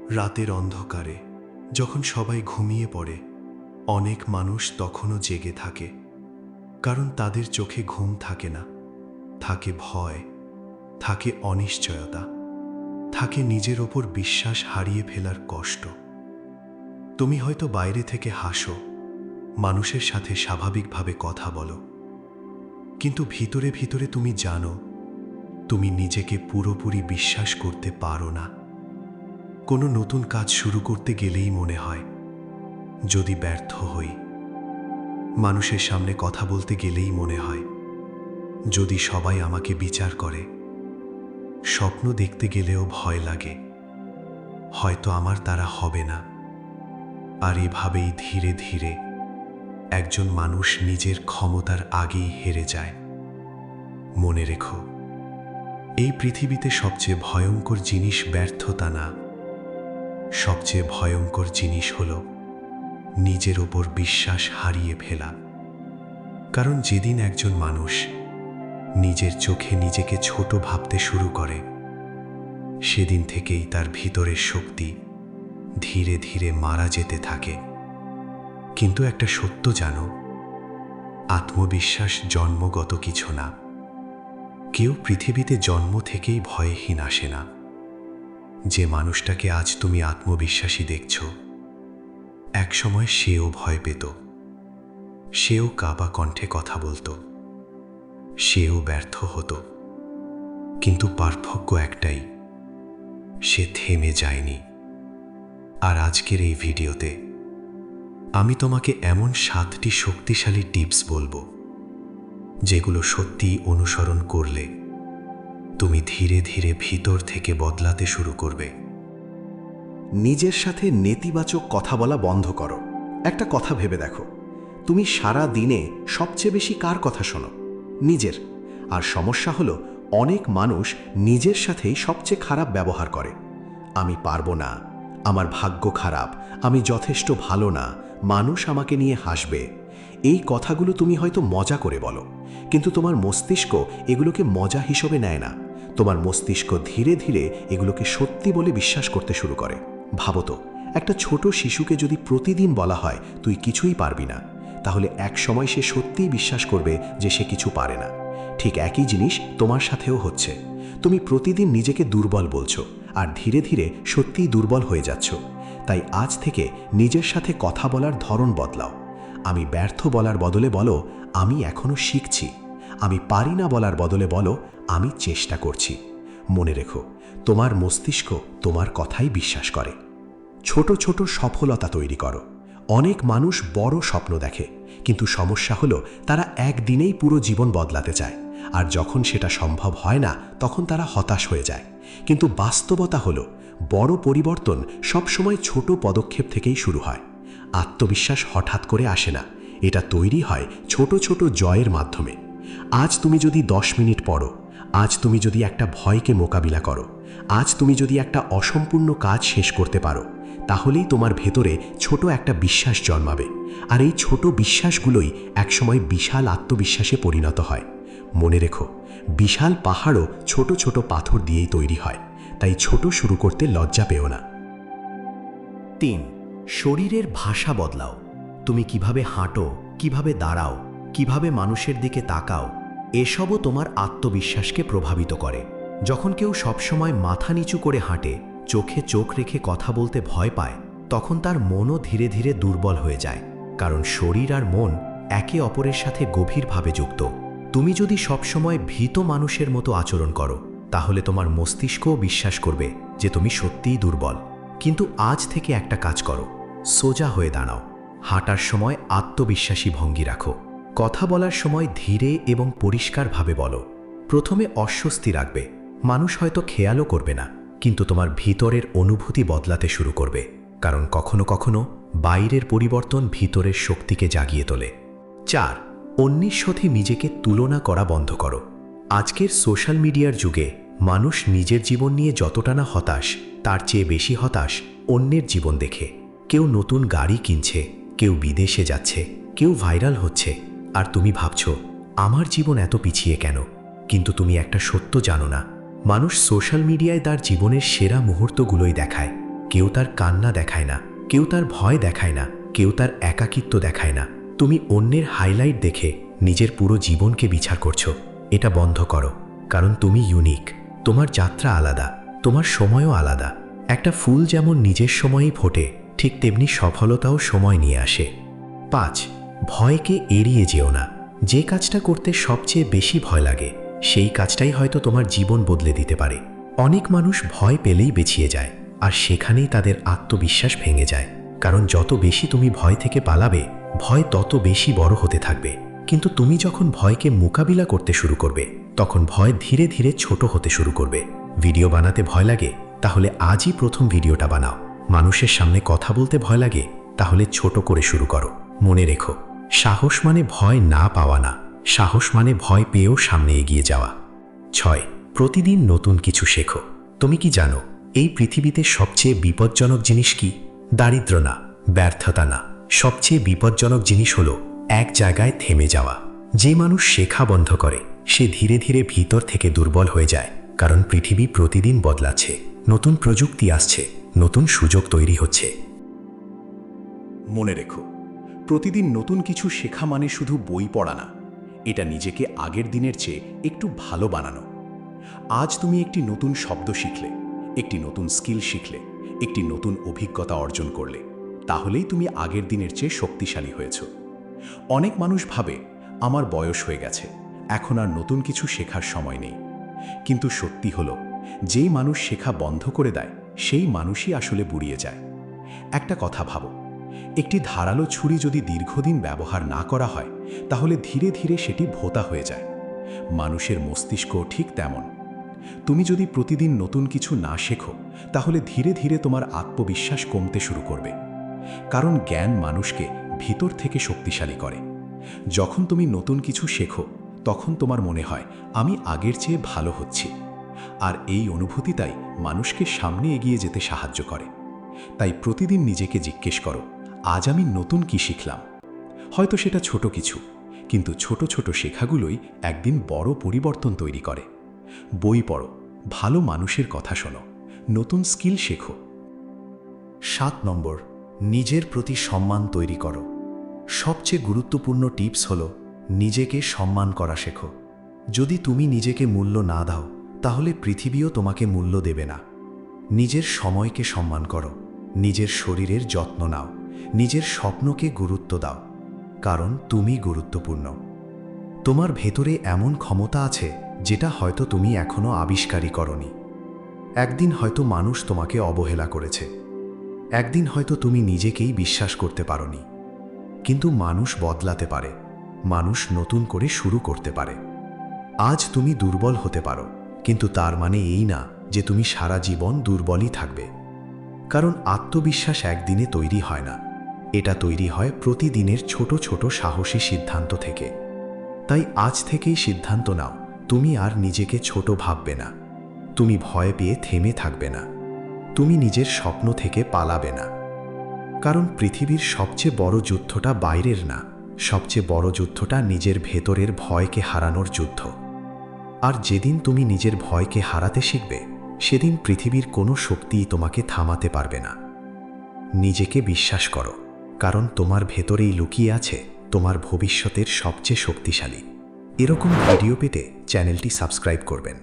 রাতের অন্ধকারে যখন সবাই ঘুমিয়ে পড়ে, অনেক মানুষ তখনও জেগে থাকে, কারণ তাদের চোখে ঘুম থাকে না। থাকে ভয়, থাকে অনিশ্চয়তা, থাকে নিজের ওপর বিশ্বাস হারিয়ে ফেলার কষ্ট। তুমি হয়তো বাইরে থেকে হাসো, মানুষের সাথে স্বাভাবিকভাবে কথা বলো, কিন্তু ভিতরে ভিতরে তুমি জানো তুমি নিজেকে পুরোপুরি বিশ্বাস করতে পারো না। কোনো নতুন কাজ শুরু করতে গেলেই মনে হয়, যদি ব্যর্থ হই। মানুষের সামনে কথা বলতে গেলেই মনে হয়, যদি সবাই আমাকে বিচার করে। স্বপ্ন দেখতে গেলেও ভয় লাগে, হয়তো আমার দ্বারা হবে না। আর এভাবেই ধীরে ধীরে একজন মানুষ নিজের ক্ষমতার আগেই হেরে যায়। মনে রেখো, এই পৃথিবীতে সবচেয়ে ভয়ঙ্কর জিনিস ব্যর্থতা না, সবচেয়ে ভয়ঙ্কর জিনিস হলো নিজের ওপর বিশ্বাস হারিয়ে ফেলা। কারণ যেদিন একজন মানুষ নিজের চোখে নিজেকে ছোট ভাবতে শুরু করে, সেদিন থেকেই তার ভিতরের শক্তি ধীরে ধীরে মারা যেতে থাকে। কিন্তু একটা সত্য জানো, আত্মবিশ্বাস জন্মগত কিছু না। কেউ পৃথিবীতে জন্ম থেকেই ভয়হীন আসে না। যে মানুষটাকে আজ তুমি আত্মবিশ্বাসী দেখছো, একসময় সেও ভয় পেত, সেও কাবা কণ্ঠে কথা বলতো, সেও ব্যর্থ হতো। কিন্তু পার্থক্য একটাই, সে থেমে যায়নি। আর আজকের এই ভিডিওতে আমি তোমাকে এমন 7টি শক্তিশালী টিপস বলবো, যেগুলো সত্যিই অনুসরণ করলে তুমি ধীরে ধীরে ভিতর থেকে বদলাতে শুরু করবে। নিজের সাথে নেতিবাচক কথা বলা বন্ধ করো। একটা কথা ভেবে দেখো, তুমি সারা দিনে সবচেয়ে বেশি কার কথা শোনো? নিজের। আর সমস্যা হলো, অনেক মানুষ নিজের সাথেই সবচেয়ে খারাপ ব্যবহার করে। আমি পারবো না, আমার ভাগ্য খারাপ, আমি যথেষ্ট ভালো না, মানুষ আমাকে নিয়ে হাসবে। এই কথাগুলো তুমি হয়তো মজা করে বলো, কিন্তু তোমার মস্তিষ্ক এগুলোকে মজা হিসেবে নেয় না। তোমার মস্তিষ্ক ধীরে ধীরে এগুলোকে সত্যি বলে বিশ্বাস করতে শুরু করে। ভাবো তো, একটা ছোট শিশুকে যদি প্রতিদিন বলা হয় তুই কিছুই পারবি না, তাহলে এক সময় সে সত্যিই বিশ্বাস করবে যে সে কিছু পারে না। ঠিক একই জিনিস তোমার সাথেও হচ্ছে। তুমি প্রতিদিন নিজেকে দুর্বল বলছো, আর ধীরে ধীরে সত্যিই দুর্বল হয়ে যাচ্ছ। তাই আজ থেকে নিজের সাথে কথা বলার ধরন বদলাও। আমি ব্যর্থ বলার বদলে বলো, আমি এখনো শিখছি। আমি পারি না বলার বদলে বলো, আমি চেষ্টা করছি। মনে রেখো, তোমার মস্তিষ্ক তোমার কথাই বিশ্বাস করে। ছোট ছোট সফলতা তৈরি করো। অনেক মানুষ বড় স্বপ্ন দেখে, কিন্তু সমস্যা হলো তারা একদিনেই পুরো জীবন বদলাতে চায়। আর যখন সেটা সম্ভব হয় না, তখন তারা হতাশ হয়ে যায়। কিন্তু বাস্তবতা হলো, বড় পরিবর্তন সবসময় ছোট পদক্ষেপ থেকেই শুরু হয়। আত্মবিশ্বাস হঠাৎ করে আসে না, এটা তৈরি হয় ছোট ছোট জয়ের মাধ্যমে। আজ তুমি যদি 10 মিনিট পড়ো, আজ তুমি যদি একটা ভয়কে মোকাবিলা করো, আজ তুমি যদি একটা অসম্পূর্ণ কাজ শেষ করতে পারো, তাহলেই তোমার ভেতরে ছোট একটা বিশ্বাস জন্মাবে। আর এই ছোট বিশ্বাসগুলোই একসময় বিশাল আত্মবিশ্বাসে পরিণত হয়। মনে রেখো, বিশাল পাহাড়ও ছোট ছোট পাথর দিয়েই তৈরি হয়। তাই ছোট শুরু করতে লজ্জা পেও না। 3. শরীরের ভাষা বদলাও। তুমি কিভাবে হাঁটো, কিভাবে দাঁড়াও, কিভাবে মানুষের দিকে তাকাও, এসবও তোমার আত্মবিশ্বাসকে প্রভাবিত করে। যখন কেউ সবসময় মাথা নিচু করে হাঁটে, চোখে চোখ রেখে কথা বলতে ভয় পায়, তখন তার মনও ধীরে ধীরে দুর্বল হয়ে যায়। কারণ শরীর আর মন একে অপরের সাথে গভীরভাবে যুক্ত। তুমি যদি সবসময় ভীত মানুষের মতো আচরণ করো, তাহলে তোমার মস্তিষ্কও বিশ্বাস করবে যে তুমি সত্যিই দুর্বল। কিন্তু আজ থেকে একটা কাজ করো, সোজা হয়ে দাঁড়াও। হাঁটার সময় আত্মবিশ্বাসী ভঙ্গি রাখো। কথা বলার সময় ধীরে এবং পরিষ্কারভাবে বলো। প্রথমে অস্বস্তি রাখবে, মানুষ হয়তো খেয়ালও করবে না, কিন্তু তোমার ভিতরের অনুভূতি বদলাতে শুরু করবে। কারণ কখনো কখনো বাইরের পরিবর্তন ভিতরের শক্তিকে জাগিয়ে তোলে। 4. অন্যের সাথে নিজেকে তুলনা করা বন্ধ করো। আজকের সোশ্যাল মিডিয়ার যুগে মানুষ নিজের জীবন নিয়ে যতটা না হতাশ, তার চেয়ে বেশি হতাশ অন্যের জীবন দেখে। কেউ নতুন গাড়ি কিনছে, কেউ বিদেশে যাচ্ছে, কেউ ভাইরাল হচ্ছে, আর তুমি ভাবছো আমার জীবন এত পিছিয়ে কেন? কিন্তু তুমি একটা সত্য জানো না, মানুষ সোশ্যাল মিডিয়ায় তার জীবনের সেরা মুহূর্তগুলোই দেখায়, কেউ তার কান্না দেখায় না, কেউ তার ভয় দেখায় না, কেউ তার একাকিত্ব দেখায় না। তুমি অন্যের হাইলাইট দেখে নিজের পুরো জীবনকে বিচার করছো। এটা বন্ধ করো, কারণ তুমি ইউনিক। তোমার যাত্রা আলাদা, তোমার সময়ও আলাদা। একটা ফুল যেমন নিজের সময়েই ফোটে, ঠিক তেমনি সফলতাও সময় নিয়ে আসে। 5. ভয়কে এড়িয়ে যেও না। যে কাজটা করতে সবচেয়ে বেশি ভয় লাগে, সেই কাজটাই হয়তো তোমার জীবন বদলে দিতে পারে। অনেক মানুষ ভয় পেলেই পিছিয়ে যায়, আর সেখানেই তাদের আত্মবিশ্বাস ভেঙে যায়। কারণ যত বেশি তুমি ভয় থেকে পালাবে, ভয় তত বেশি বড় হতে থাকবে। কিন্তু তুমি যখন ভয়কে মোকাবিলা করতে শুরু করবে, তখন ভয় ধীরে ধীরে ছোট হতে শুরু করবে। ভিডিও বানাতে ভয় লাগে? তাহলে আজই প্রথম ভিডিওটা বানাও। মানুষের সামনে কথা বলতে ভয় লাগে? তাহলে ছোট করে শুরু করো। মনে রেখো, সাহস মানে ভয় না পাওয়া না, সাহস মানে ভয় পেয়েও সামনে এগিয়ে যাওয়া। 6. প্রতিদিন নতুন কিছু শেখো। তুমি কি জানো এই পৃথিবীতে সবচেয়ে বিপজ্জনক জিনিস কি? দারিদ্র না, ব্যর্থতা না, সবচেয়ে বিপজ্জনক জিনিস হলো এক জায়গায় থেমে যাওয়া। যে মানুষ শেখা বন্ধ করে, সে ধীরে ধীরে ভিতর থেকে দুর্বল হয়ে যায়। কারণ পৃথিবী প্রতিদিন বদলাচ্ছে, নতুন প্রযুক্তি আসছে, নতুন সুযোগ তৈরি হচ্ছে। মনে রেখো, প্রতিদিন নতুন কিছু শেখা মানে শুধু বই পড়া না, এটা নিজেকে আগের দিনের চেয়ে একটু ভালো বানানো। আজ তুমি একটি নতুন শব্দ শিখলে, একটি নতুন স্কিল শিখলে, একটি নতুন অভিজ্ঞতা অর্জন করলে, তাহলেই তুমি আগের দিনের চেয়ে শক্তিশালী হয়েছ। অনেক মানুষ ভাবে আমার বয়স হয়ে গেছে, এখন আর নতুন কিছু শেখার সময় নেই। কিন্তু সত্যি হলো, যেই মানুষ শেখা বন্ধ করে দেয়, সেই মানুষই আসলে বুড়িয়ে যায়। একটা কথা ভাবো, একটি ধারালো ছুরি যদি দীর্ঘদিন ব্যবহার না করা হয়, তাহলে ধীরে ধীরে সেটি ভোঁতা হয়ে যায়। মানুষের মস্তিষ্ক ঠিক তেমন। তুমি যদি প্রতিদিন নতুন কিছু না শেখো, তাহলে ধীরে ধীরে তোমার আত্মবিশ্বাস কমতে শুরু করবে। কারণ জ্ঞান মানুষকে ভিতর থেকে শক্তিশালী করে। যখন তুমি নতুন কিছু শেখো, তখন তোমার মনে হয় আমি আগের চেয়ে ভালো হচ্ছি। আর এই অনুভূতিটাই মানুষকে সামনে এগিয়ে যেতে সাহায্য করে। তাই প্রতিদিন নিজেকে জিজ্ঞেস করো, আজ আমি নতুন কি শিখলাম? হয়তো সেটা ছোট কিছু, কিন্তু ছোট ছোট শেখাগুলোই একদিন বড় পরিবর্তন তৈরি করে। বই পড়ো, ভালো মানুষের কথা শোনো, নতুন স্কিল শেখো। 7 নম্বর, নিজের প্রতি সম্মান তৈরি করো। সবচেয়ে গুরুত্বপূর্ণ টিপস হলো নিজেকে সম্মান করা শেখো। যদি তুমি নিজেকে মূল্য না দাও, তাহলে পৃথিবীও তোমাকে মূল্য দেবে না। নিজের সময়কে সম্মান করো, নিজের শরীরের যত্ন নাও, নিজের স্বপ্নকে গুরুত্ব দাও, কারণ তুমি গুরুত্বপূর্ণ। তোমার ভেতরে এমন ক্ষমতা আছে যেটা হয়তো তুমি এখনো আবিষ্কারই করনি। একদিন হয়তো মানুষ তোমাকে অবহেলা করেছে, একদিন হয়তো তুমি নিজেকেই বিশ্বাস করতে পারোনি। কিন্তু মানুষ বদলাতে পারে, মানুষ নতুন করে শুরু করতে পারে। আজ তুমি দুর্বল হতে পারো, কিন্তু তার মানে এই না যে তুমি সারা জীবন দুর্বলই থাকবে। কারণ আত্মবিশ্বাস একদিনে তৈরি হয় না, এটা তৈরি হয় প্রতিদিনের ছোট ছোট সাহসী সিদ্ধান্ত থেকে। তাই আজ থেকেই সিদ্ধান্ত নাও, তুমি আর নিজেকে ছোট ভাববে না, তুমি ভয় পেয়ে থেমে থাকবে না, তুমি নিজের স্বপ্ন থেকে পালাবে না। কারণ পৃথিবীর সবচেয়ে বড় যুদ্ধটা বাইরের না, সবচেয়ে বড় যুদ্ধটা নিজের ভেতরের ভয়কে হারানোর যুদ্ধ। আর যেদিন তুমি নিজের ভয়কে হারাতে শিখবে, সেদিন পৃথিবীর কোনো শক্তিই তোমাকে থামাতে পারবে না। নিজেকে বিশ্বাস করো, কারণ তোমার ভেতরেই লুকিয়ে আছে তোমার ভবিষ্যতের সবচেয়ে শক্তিশালী। এরকম ভিডিও পেতে চ্যানেলটি সাবস্ক্রাইব করবেন।